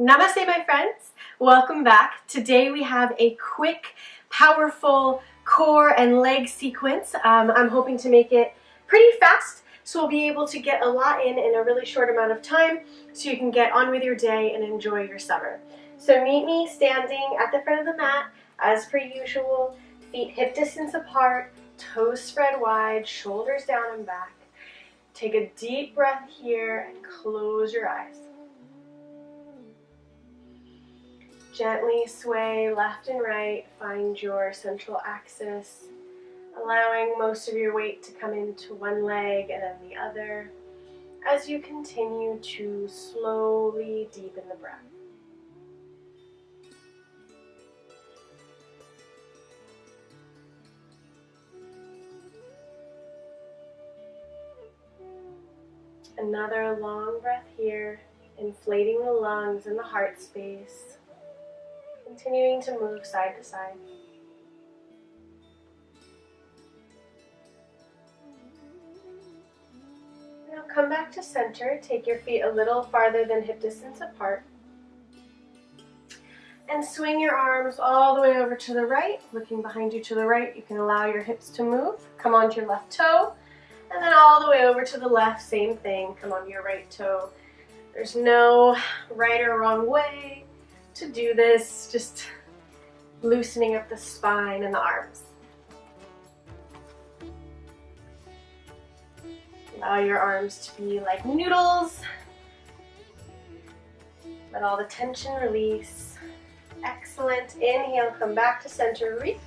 Namaste, my friends. Welcome back. Today we have a quick, powerful core and leg sequence. I'm hoping to make it pretty fast, so we'll be able to get a lot in a really short amount of time so you can get on with your day and enjoy your summer. So meet me standing at the front of the mat, as per usual, feet hip distance apart, toes spread wide, shoulders down and back. Take a deep breath here and close your eyes. Gently sway left and right, find your central axis, allowing most of your weight to come into one leg and then the other as you continue to slowly deepen the breath. Another long breath here, inflating the lungs and the heart space. Continuing to move side to side. Now come back to center. Take your feet a little farther than hip distance apart. And swing your arms all the way over to the right. Looking behind you to the right, you can allow your hips to move. Come onto your left toe. And then all the way over to the left, same thing. Come onto your right toe. There's no right or wrong way to do this, just loosening up the spine and the arms. Allow your arms to be like noodles. Let all the tension release. Excellent. Inhale, come back to center, reach.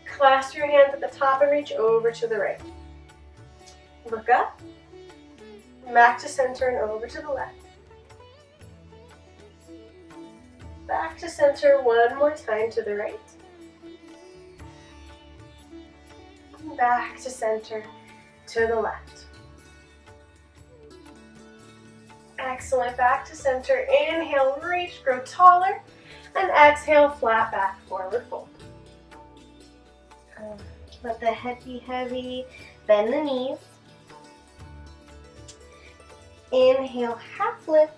Clasp your hands at the top and reach over to the right. Look up, back to center and over to the left. Back to center one more time to the right. Back to center to the left. Excellent. Back to center. Inhale, reach, grow taller. And exhale, flat back, forward fold. Let the head be heavy. Bend the knees. Inhale, half lift.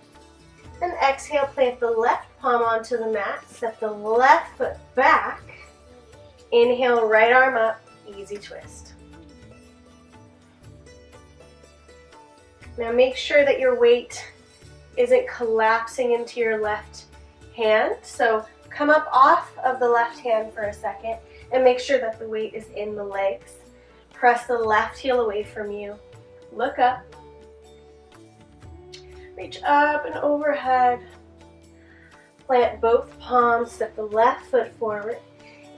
And exhale, plant the left palm onto the mat. Step the left foot back. Inhale, right arm up. Easy twist. Now make sure that your weight isn't collapsing into your left hand. So come up off of the left hand for a second and make sure that the weight is in the legs. Press the left heel away from you. Look up. Reach up and overhead. Plant both palms, step the left foot forward.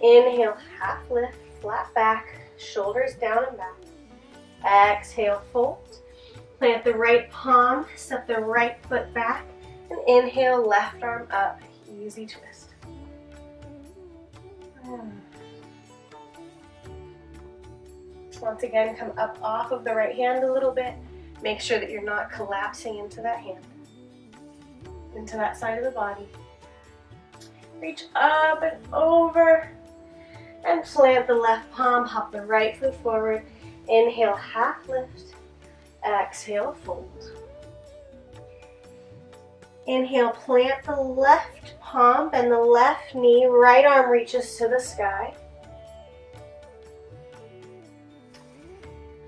Inhale, half lift, flat back, shoulders down and back. Exhale, fold. Plant the right palm, step the right foot back, and inhale, left arm up, easy twist. Once again, come up off of the right hand a little bit. Make sure that you're not collapsing into that hand, into that side of the body. Reach up and over and plant the left palm, hop the right foot forward. Inhale, half lift. Exhale, fold. Inhale, plant the left palm, bend the left knee, right arm reaches to the sky.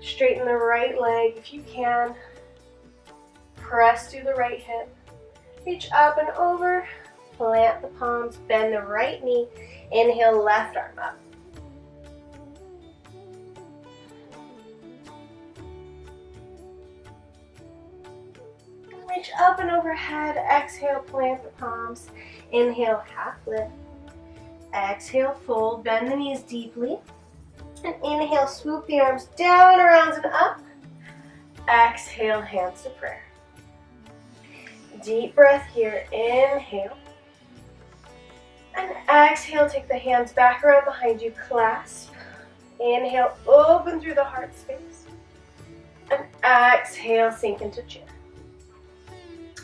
Straighten the right leg if you can. Press through the right hip. Reach up and over. Plant the palms. Bend the right knee. Inhale, left arm up. Reach up and overhead. Exhale, plant the palms. Inhale, half lift. Exhale, fold. Bend the knees deeply. And inhale, swoop the arms down, around, and up. Exhale, hands to prayer. Deep breath here. Inhale. And exhale, take the hands back around behind you. Clasp. Inhale, open through the heart space. And exhale, sink into chair.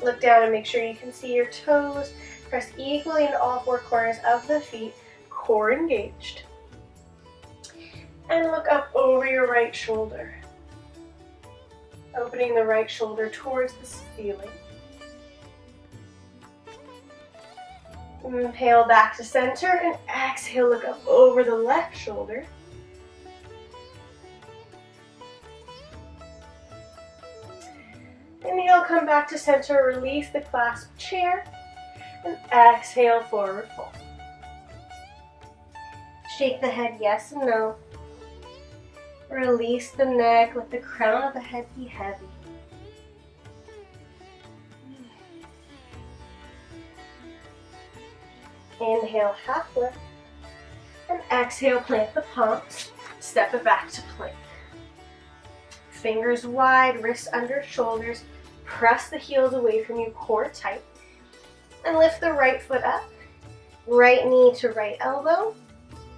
Look down and make sure you can see your toes. Press equally into all four corners of the feet. Core engaged. And look up over your right shoulder. Opening the right shoulder towards the ceiling. Inhale back to center and exhale, look up over the left shoulder. Inhale, come back to center, release the clasp chair, and exhale, forward fold. Shake the head yes and no. Release the neck, let the crown of the head be heavy. Inhale, half lift, and exhale, plant the palms, step it back to plank. Fingers wide, wrists under shoulders, press the heels away from you, core tight, and lift the right foot up, right knee to right elbow,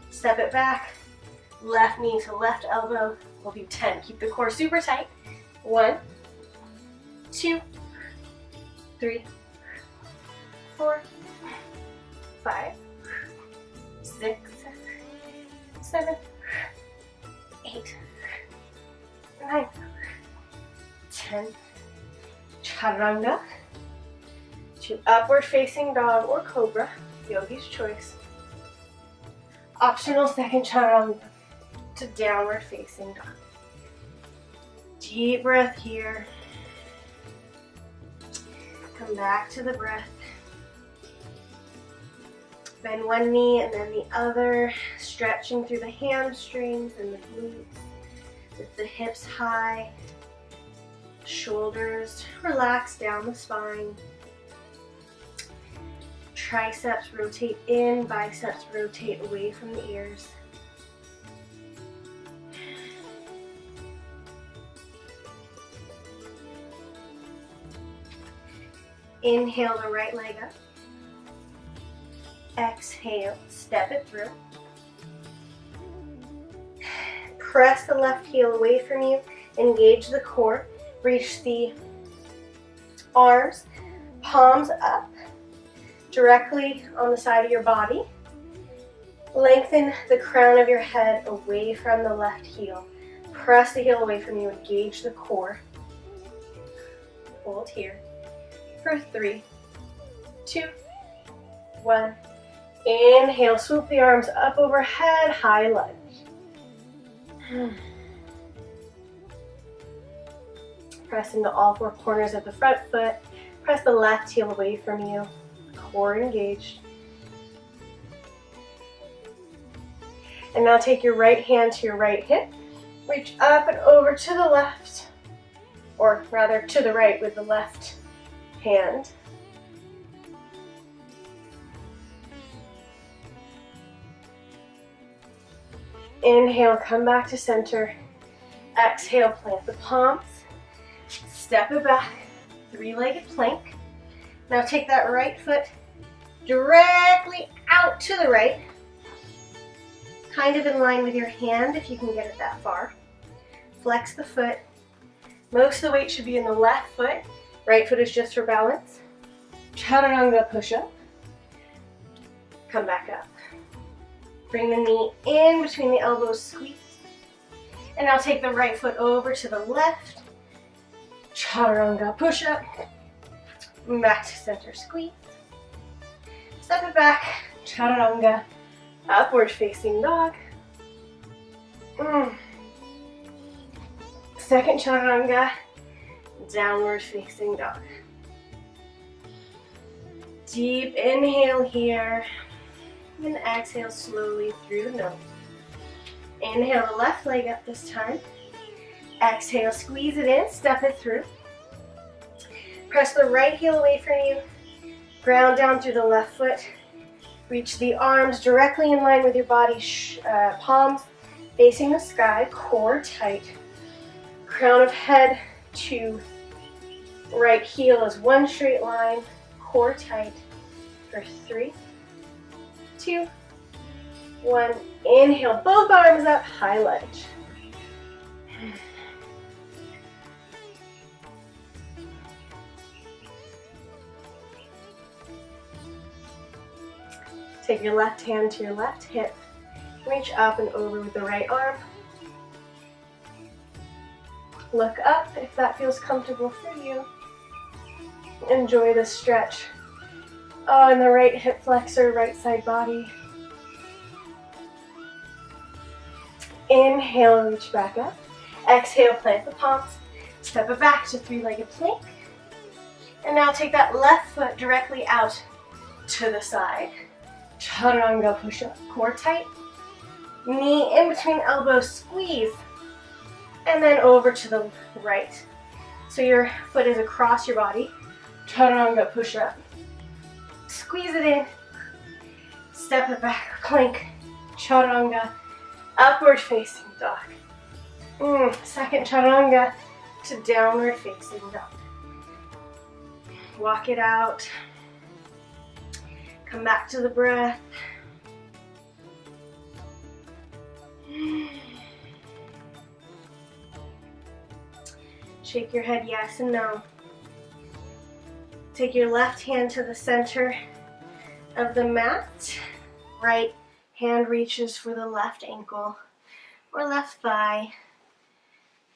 step it back, left knee to left elbow. We'll do 10, keep the core super tight. 1, 2, 3, 4, 5, 6, 7, 8, 9, 10. Chaturanga to upward facing dog or cobra, yogi's choice. Optional second chaturanga to downward facing dog. Deep breath here. Come back to the breath. Bend one knee and then the other, stretching through the hamstrings and the glutes. With the hips high, shoulders relax down the spine. Triceps rotate in, biceps rotate away from the ears. Inhale the right leg up. Exhale, step it through. Press the left heel away from you, engage the core, reach the arms, palms up, directly on the side of your body. Lengthen the crown of your head away from the left heel. Press the heel away from you, engage the core. Hold here for 3, 2, 1. Inhale, swoop the arms up overhead, high lunge. Press into all four corners of the front foot. Press the left heel away from you. Core engaged. And now take your right hand to your right hip. Reach up and over to the left, or rather to the right with the left hand. Inhale, come back to center. Exhale, plant the palms. Step it back, three-legged plank. Now take that right foot directly out to the right, kind of in line with your hand if you can get it that far. Flex the foot. Most of the weight should be in the left foot. Right foot is just for balance. Chaturanga push-up. Come back up. Bring the knee in between the elbows, squeeze. And now take the right foot over to the left. Chaturanga push-up. Back to center, squeeze. Step it back. Chaturanga. Upward facing dog. Second chaturanga. Downward facing dog. Deep inhale here. And exhale slowly through the nose. Inhale the left leg up this time. Exhale, squeeze it in, step it through. Press the right heel away from you. Ground down through the left foot. Reach the arms directly in line with your body, palms facing the sky, core tight. Crown of head to right heel is one straight line, core tight for 3, 2, 1. Inhale, both arms up, high lunge. Take your left hand to your left hip. Reach up and over with the right arm. Look up if that feels comfortable for you. Enjoy the stretch Oh, and the right hip flexor, right side body. Inhale, reach back up. Exhale, plant the palms. Step it back to three-legged plank. And now take that left foot directly out to the side. Chaturanga push-up. Core tight. Knee in between elbows, squeeze. And then over to the right. So your foot is across your body. Chaturanga push-up. Squeeze it in. Step it back, plank. Chaturanga. Upward facing dog. Second chaturanga to downward facing dog. Walk it out. Come back to the breath. Shake your head yes and no. Take your left hand to the center of the mat. Right hand reaches for the left ankle or left thigh.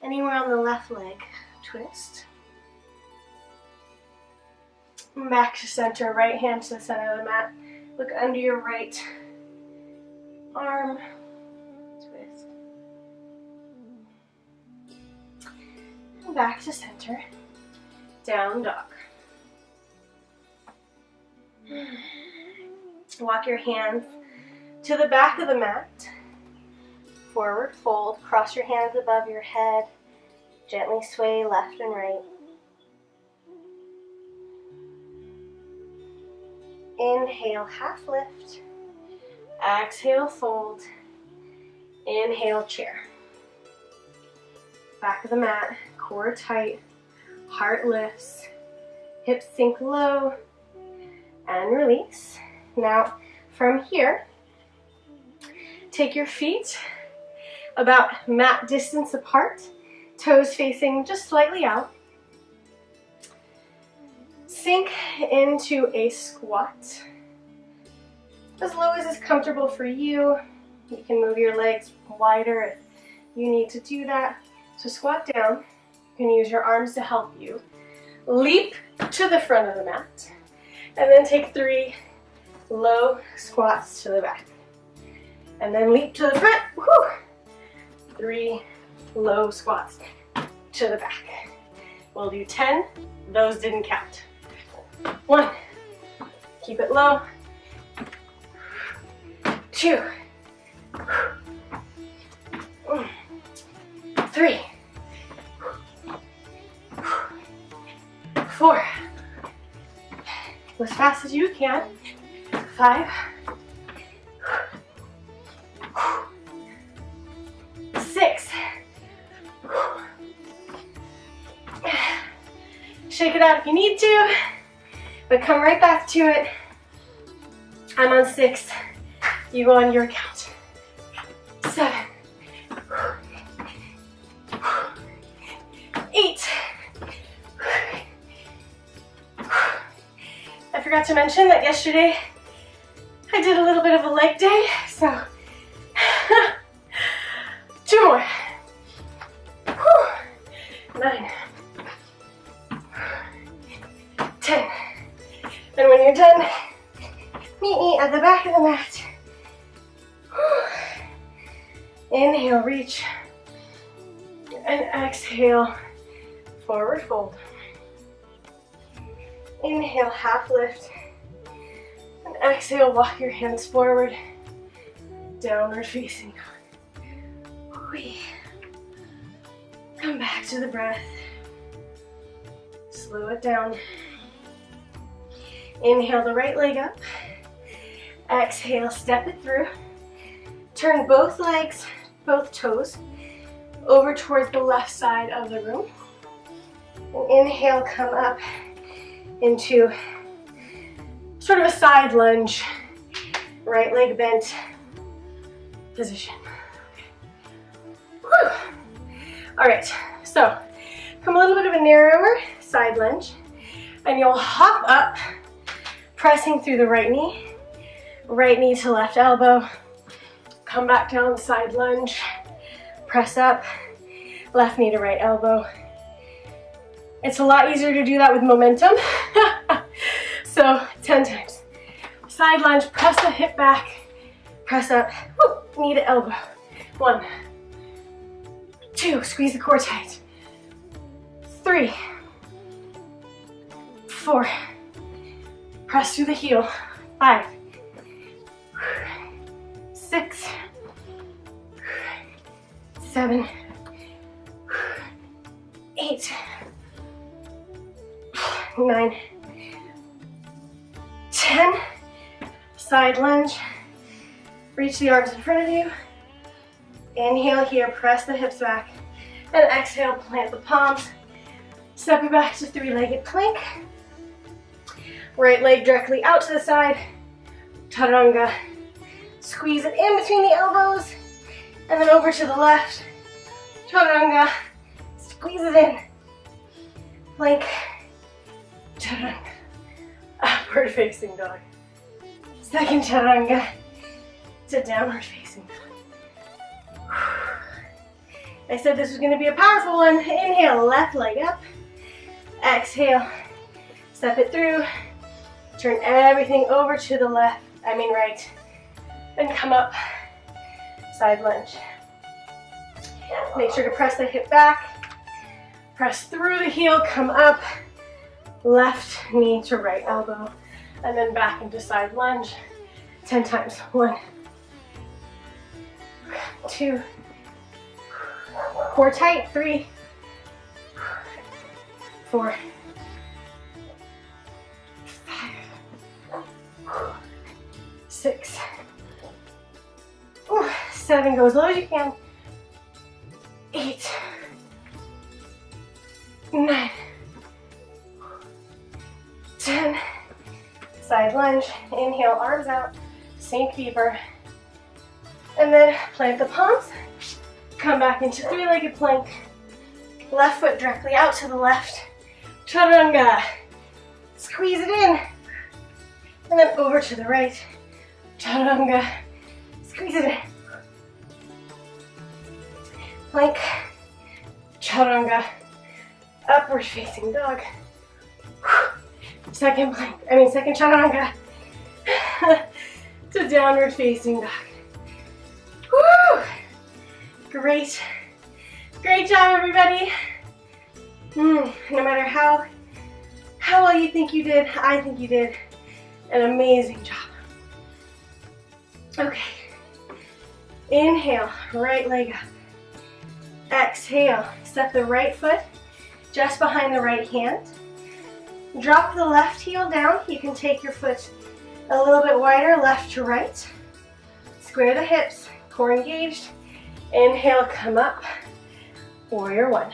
Anywhere on the left leg. Twist. Back to center. Right hand to the center of the mat. Look under your right arm. Twist. And back to center. Down dog. Walk your hands to the back of the mat. Forward fold. Cross your hands above your head. Gently sway left and right. Inhale, half lift. Exhale, fold. Inhale, chair. Back of the mat, core tight, heart lifts, hips sink low, and release. Now, from here, take your feet about mat distance apart, toes facing just slightly out. Sink into a squat. As low as is comfortable for you. You can move your legs wider if you need to do that. So squat down. You can use your arms to help you. Leap to the front of the mat. And then take 3 low squats to the back. And then leap to the front. Whew. 3 low squats to the back. We'll do 10. Those didn't count. 1. Keep it low. 2. 3. 4. Go as fast as you can. 5. 6. Shake it out if you need to, but come right back to it. I'm on 6. You go on your count. 7. 8. I forgot to mention that yesterday I did a little bit of a leg day, so 2 more. 9. 10. And when you're done, meet me at the back of the mat. Inhale, reach. And exhale, forward fold. Inhale, half lift. And exhale, walk your hands forward. Downward facing dog. Come back to the breath. Slow it down. Inhale the right leg up. Exhale, step it through. Turn both legs, both toes, over towards the left side of the room. And inhale, come up into sort of a side lunge, right leg bent position. Whew. All right, so come a little bit of a narrower side lunge, and you'll hop up, pressing through the right knee to left elbow, come back down, side lunge, press up, left knee to right elbow. It's a lot easier to do that with momentum. So So 10 times. Side lunge, press the hip back, press up, knee to elbow. 1, 2, squeeze the core tight. 3, 4, press through the heel. 5, 6, 7, 8, 9, 10. Side lunge. Reach the arms in front of you. Inhale here, press the hips back. And exhale, plant the palms. Step it back to three-legged plank. Right leg directly out to the side. Chaturanga. Squeeze it in between the elbows. And then over to the left. Chaturanga. Squeeze it in. Plank. Chaturanga. Upward facing dog. Second chaturanga to downward facing dog. I said this was going to be a powerful one. Inhale, left leg up. Exhale, step it through. Turn everything over to the left, right. Then come up, side lunge. Make sure to press the hip back. Press through the heel, come up. Left knee to right elbow. And then back into side lunge. 10 times. 1, 2, core tight. 3, 4, 5, 6, 7. Go as low as you can. 8, 9, 10. Side lunge. Inhale, arms out. Sink deeper. And then plant the palms. Come back into three-legged plank. Left foot directly out to the left. Chaturanga. Squeeze it in. And then over to the right. Chaturanga. Squeeze it in. Plank. Chaturanga. Upward facing dog. Second chaturanga to downward facing dog. Woo! Great job, everybody. No matter how well you think you did, I think you did an amazing job. Okay, inhale, right leg up. Exhale, step the right foot just behind the right hand. Drop the left heel down. You can take your foot a little bit wider, left to right. Square the hips, core engaged. Inhale, come up. Warrior 1.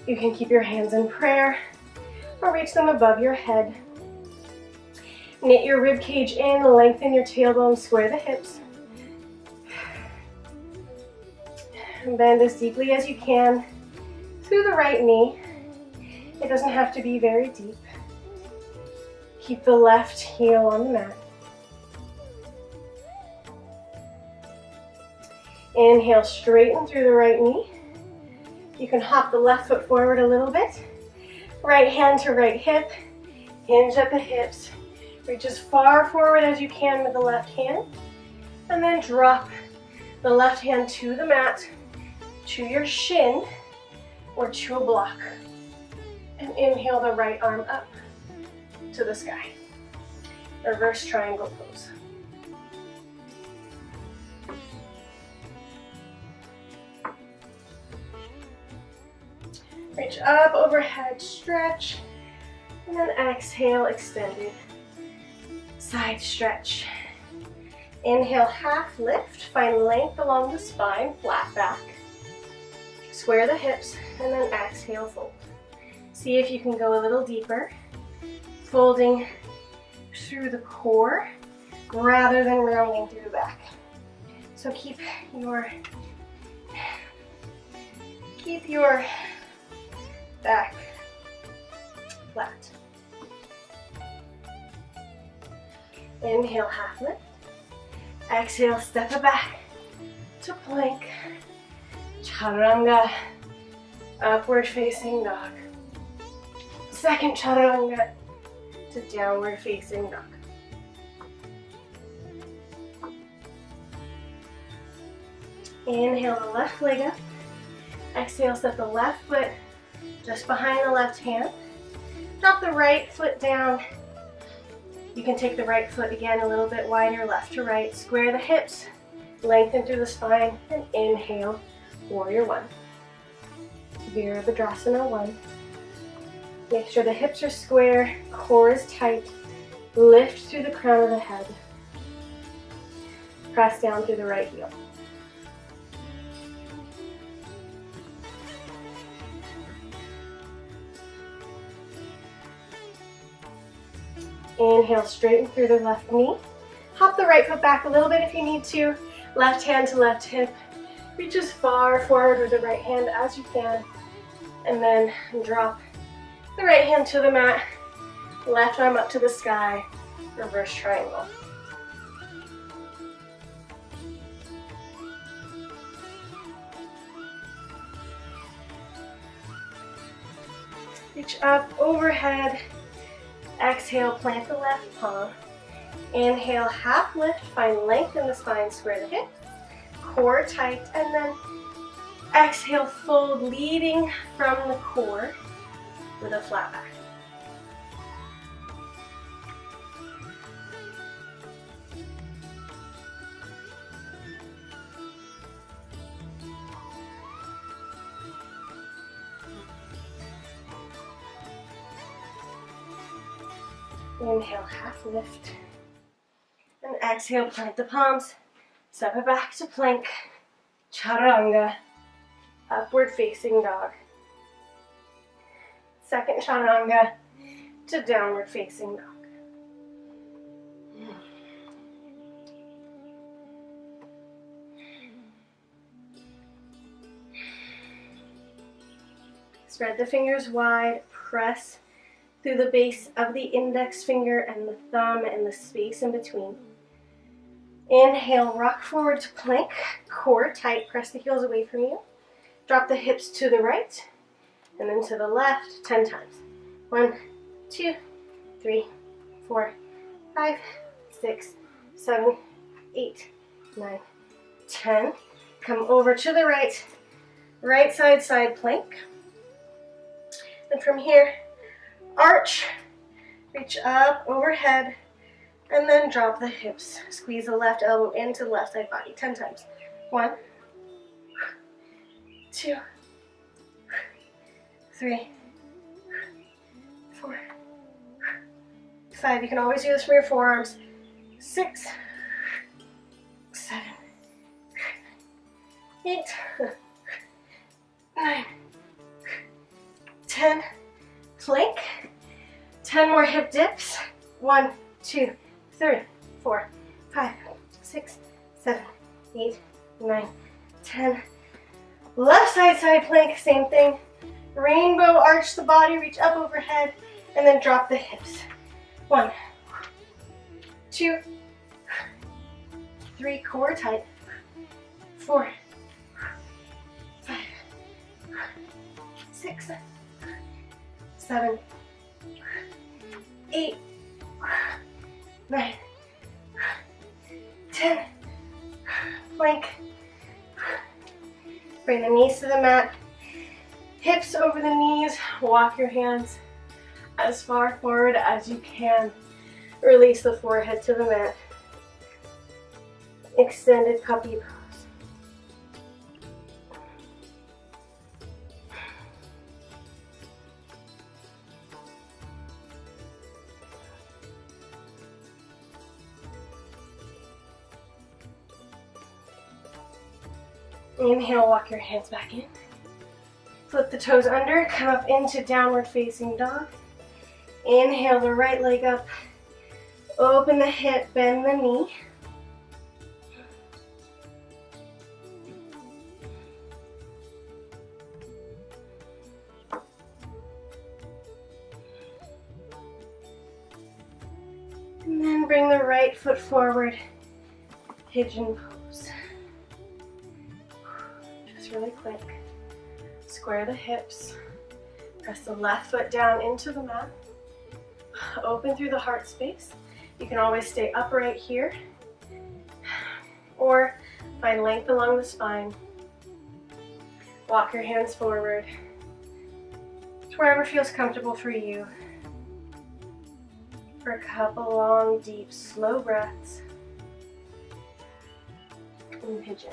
You can keep your hands in prayer or reach them above your head. Knit your rib cage in, lengthen your tailbone, square the hips. Bend as deeply as you can through the right knee. It doesn't have to be very deep. Keep the left heel on the mat. Inhale, straighten through the right knee. You can hop the left foot forward a little bit. Right hand to right hip. Hinge at the hips. Reach as far forward as you can with the left hand. And then drop the left hand to the mat, to your shin, or to a block. And inhale the right arm up to the sky. Reverse triangle pose. Reach up overhead, stretch, and then exhale, extended. Side stretch. Inhale, half lift, find length along the spine, flat back. Square the hips, and then exhale, fold. See if you can go a little deeper, folding through the core rather than rounding through the back. So keep your back flat. Inhale, half lift. Exhale, step it back to plank. Chaturanga, upward facing dog. Second chaturanga to downward facing dog. Inhale the left leg up. Exhale, set the left foot just behind the left hand. Drop the right foot down. You can take the right foot again a little bit wider, left to right. Square the hips, lengthen through the spine, and inhale, warrior one. Virabhadrasana one. Make sure the hips are square, core is tight. Lift through the crown of the head. Press down through the right heel. Inhale, straighten through the left knee. Hop the right foot back a little bit if you need to. Left hand to left hip. Reach as far forward with the right hand as you can. And then drop the right hand to the mat. Left arm up to the sky. Reverse triangle. Reach up overhead. Exhale, plant the left palm. Inhale, half lift, find length in the spine, square the hips, core tight, and then exhale, fold, leading from the core with a flat back. Inhale, half lift. And exhale, plant the palms. Step it back to plank. Chaturanga. Upward facing dog. Second chaturanga to downward facing dog. Spread the fingers wide. Press through the base of the index finger and the thumb and the space in between. Inhale, rock forward to plank, core tight, press the heels away from you. Drop the hips to the right and then to the left 10 times. 1, 2, 3, 4, 5, 6, 7, 8, 9, 10. Come over to the right, right side plank. And from here, arch, reach up overhead, and then drop the hips. Squeeze the left elbow into the left side body 10 times. 1, 2, 3, 4, 5. You can always do this from your forearms. 6, 7, 8, 9, 10. Plank. 10 more hip dips. 1, 2, 3, 4, 5, 6, 7, 8, 9, 10. Left side plank, same thing. Rainbow, arch the body, reach up overhead, and then drop the hips. 1, 2, 3, core tight. 4, 5, 6, 7, 8, 9, 10. Plank. Bring the knees to the mat. Hips over the knees. Walk your hands as far forward as you can. Release the forehead to the mat. Extended puppy pose. Inhale, walk your hands back in. Flip the toes under, come up into downward facing dog. Inhale the right leg up. Open the hip, bend the knee. And then bring the right foot forward, pigeon pose. Just really quick. Square the hips, Press the left foot down into the mat. Open through the heart space. You can always stay upright here, or find length along the spine. Walk your hands forward to wherever feels comfortable for you. For a couple long, deep, slow breaths in Pigeon.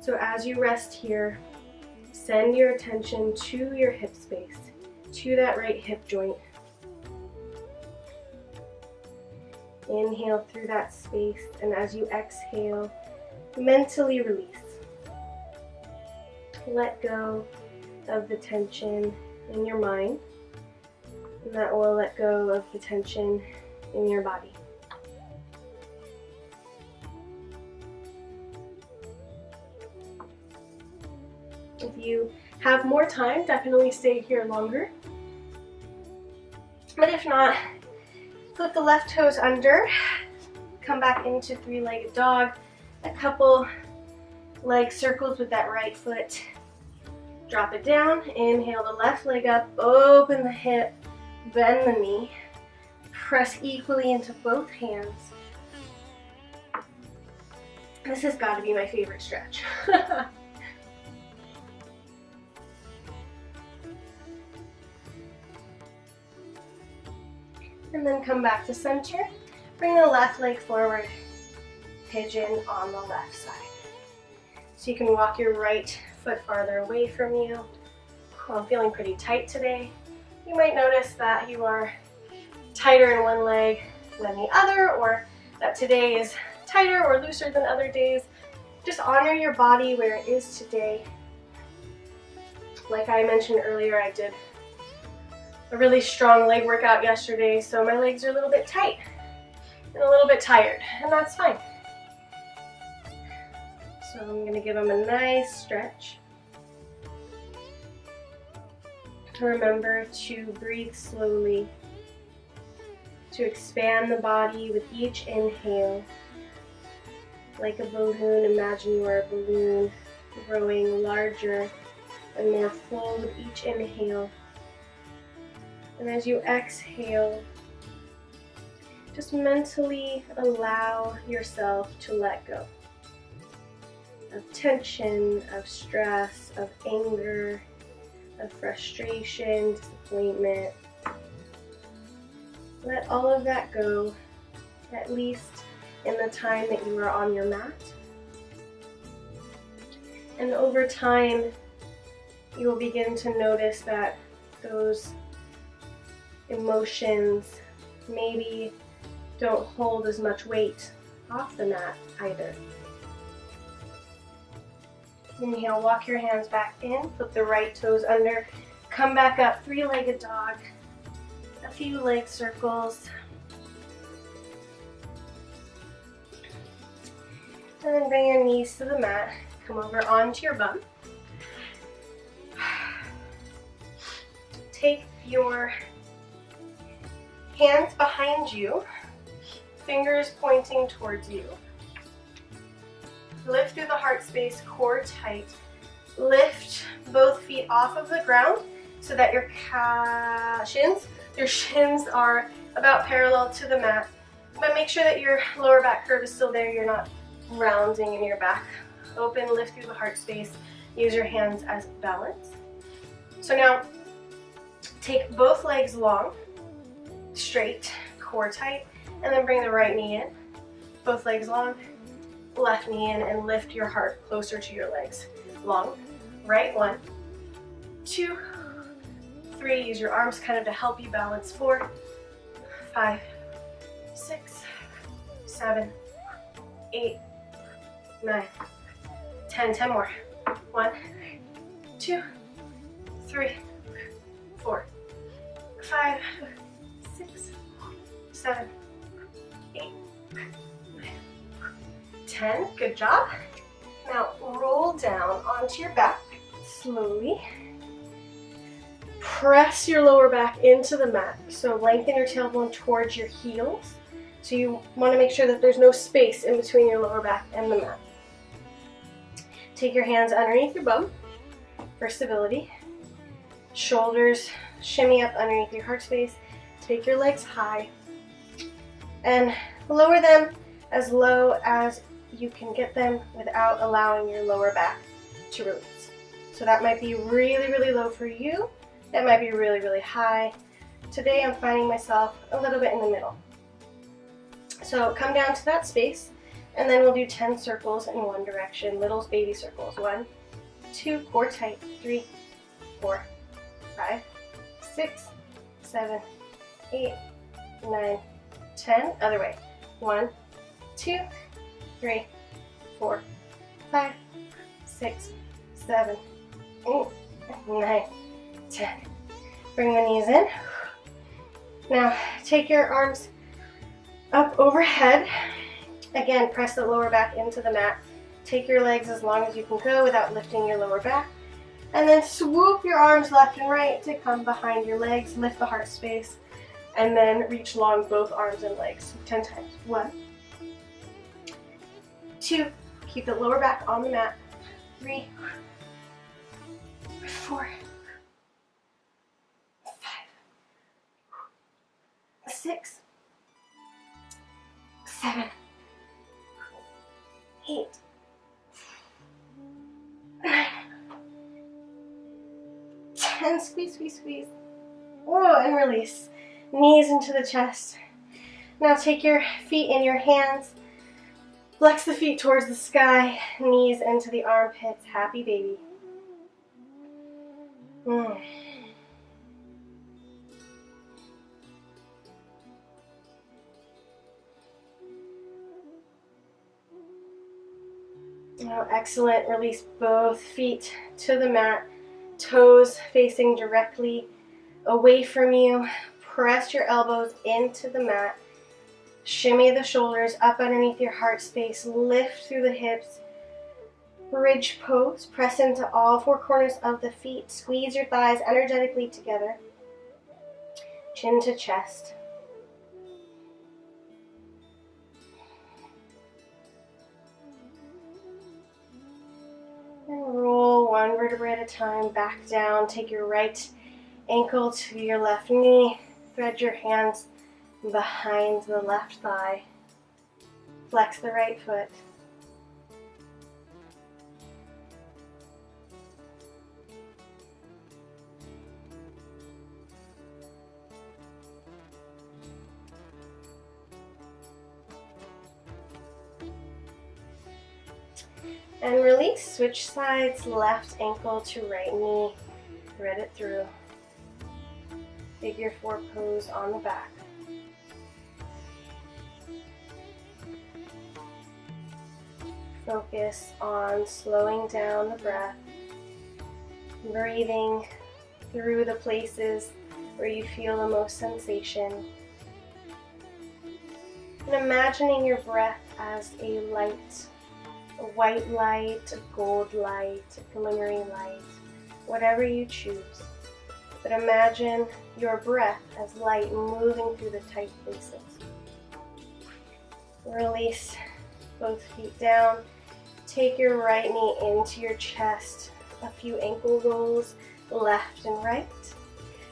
So as you rest here, send your attention to your hip space, to that right hip joint. Inhale through that space, and as you exhale, mentally release. Let go of the tension in your mind, and that will let go of the tension in your body. If you have more time, definitely stay here longer. But if not, flip the left toes under, come back into three-legged dog, a couple leg circles with that right foot. Drop it down, inhale the left leg up, open the hip, bend the knee, press equally into both hands. This has got to be my favorite stretch. And then come back to center. Bring the left leg forward, Pigeon on the left side. So you can walk your right foot farther away from you. I'm feeling pretty tight today. You might notice that you are tighter in one leg than the other, or that today is tighter or looser than other days. Just honor your body where it is today. Like I mentioned earlier, I did a really strong leg workout yesterday, so my legs are a little bit tight and a little bit tired, and that's fine. So I'm going to give them a nice stretch. Remember to breathe slowly, to expand the body with each inhale. Like a balloon, imagine you are a balloon growing larger and more full with each inhale. And as you exhale, just mentally allow yourself to let go of tension, of stress, of anger, of frustration, disappointment. Let all of that go, at least in the time that you are on your mat. And over time, you will begin to notice that those emotions maybe don't hold as much weight off the mat either. Inhale, walk your hands back in, flip the right toes under, come back up, three-legged dog, a few leg circles, and then bring your knees to the mat, come over onto your bum. Take your hands behind you, fingers pointing towards you. Lift through the heart space, core tight. Lift both feet off of the ground so that your shins are about parallel to the mat. But make sure that your lower back curve is still there. You're not rounding in your back. Open, lift through the heart space. Use your hands as balance. So now, take both legs long, straight, core tight, and then bring the right knee in. Both legs long, left knee in, and lift your heart closer to your legs. Long, right, 1, 2, 3. Use your arms kind of to help you balance. 4, 5, 6, 7, 8, 9, 10. 10 more. 1, 2, 3, 4, 5, 6, 7, 8, 9, 10. Good job. Now roll down onto your back slowly. Press your lower back into the mat. So lengthen your tailbone towards your heels. So you want to make sure that there's no space in between your lower back and the mat. Take your hands underneath your bum for stability. Shoulders shimmy up underneath your heart space. Take your legs high and lower them as low as you can get them without allowing your lower back to release. So that might be really, really low for you. That might be really, really high. Today I'm finding myself a little bit in the middle. So come down to that space, and then we'll do 10 circles in one direction, little baby circles. 1, 2, core tight, 3, 4, 5, 6, 7, 8, 9, 10. Other way. 1, 2, 3, 4, 5, 6, 7, 8, 9, 10. Bring the knees in. Now take your arms up overhead. Again, press the lower back into the mat. Take your legs as long as you can go without lifting your lower back. And then swoop your arms left and right to come behind your legs. Lift the heart space. And then reach long both arms and legs. 10 times. 1, 2. Keep the lower back on the mat. 3, 4, 5, 6, 7, 8, 9, 10. Squeeze, squeeze, squeeze. Whoa, and release. Knees into the chest. Now take your feet in your hands. Flex the feet towards the sky. Knees into the armpits. Happy baby. Oh, excellent. Release both feet to the mat. Toes facing directly away from you. Press your elbows into the mat. Shimmy the shoulders up underneath your heart space. Lift through the hips. Bridge pose. Press into all four corners of the feet. Squeeze your thighs energetically together. Chin to chest. And roll one vertebrae at a time back down. Take your right ankle to your left knee. Thread your hands behind the left thigh. Flex the right foot. And release. Switch sides. Left ankle to right knee. Thread it through. Figure 4 pose on the back. Focus on slowing down the breath. Breathing through the places where you feel the most sensation. And imagining your breath as a light. A white light, a gold light, a glimmering light, whatever you choose. But imagine your breath as light moving through the tight places. Release both feet down. Take your right knee into your chest. A few ankle rolls, left and right.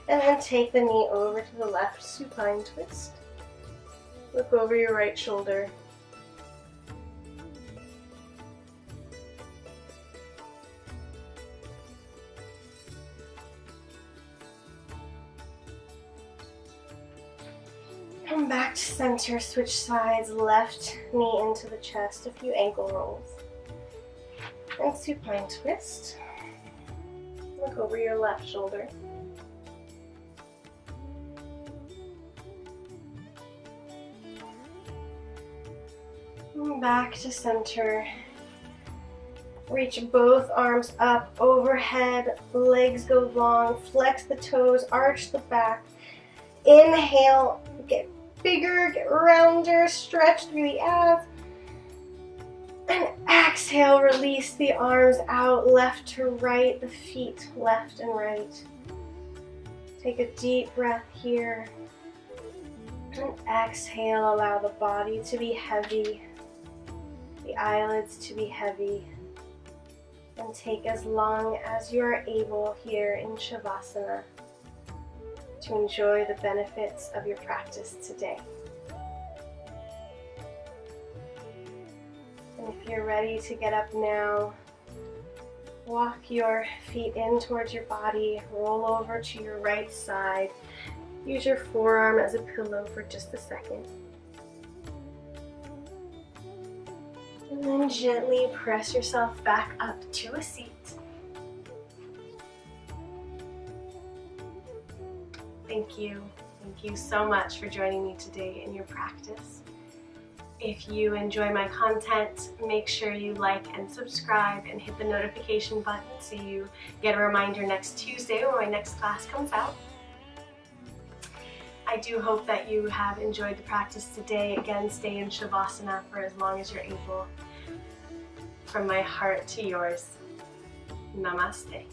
And then take the knee over to the left, supine twist. Look over your right shoulder. Come back to center, switch sides, left knee into the chest, a few ankle rolls. And supine twist. Look over your left shoulder. And back to center. Reach both arms up, overhead, legs go long, flex the toes, arch the back. Inhale, get bigger, get rounder, stretch through the abs. And exhale, release the arms out, left to right, the feet left and right. Take a deep breath here. And exhale, allow the body to be heavy, the eyelids to be heavy. And take as long as you are able here in shavasana to enjoy the benefits of your practice today. And if you're ready to get up now, walk your feet in towards your body, roll over to your right side. Use your forearm as a pillow for just a second. And then gently press yourself back up to a seat. Thank you. Thank you so much for joining me today in your practice. If you enjoy my content, make sure you like and subscribe and hit the notification button so you get a reminder next Tuesday when my next class comes out. I do hope that you have enjoyed the practice today. Again, stay in shavasana for as long as you're able. From my heart to yours, Namaste.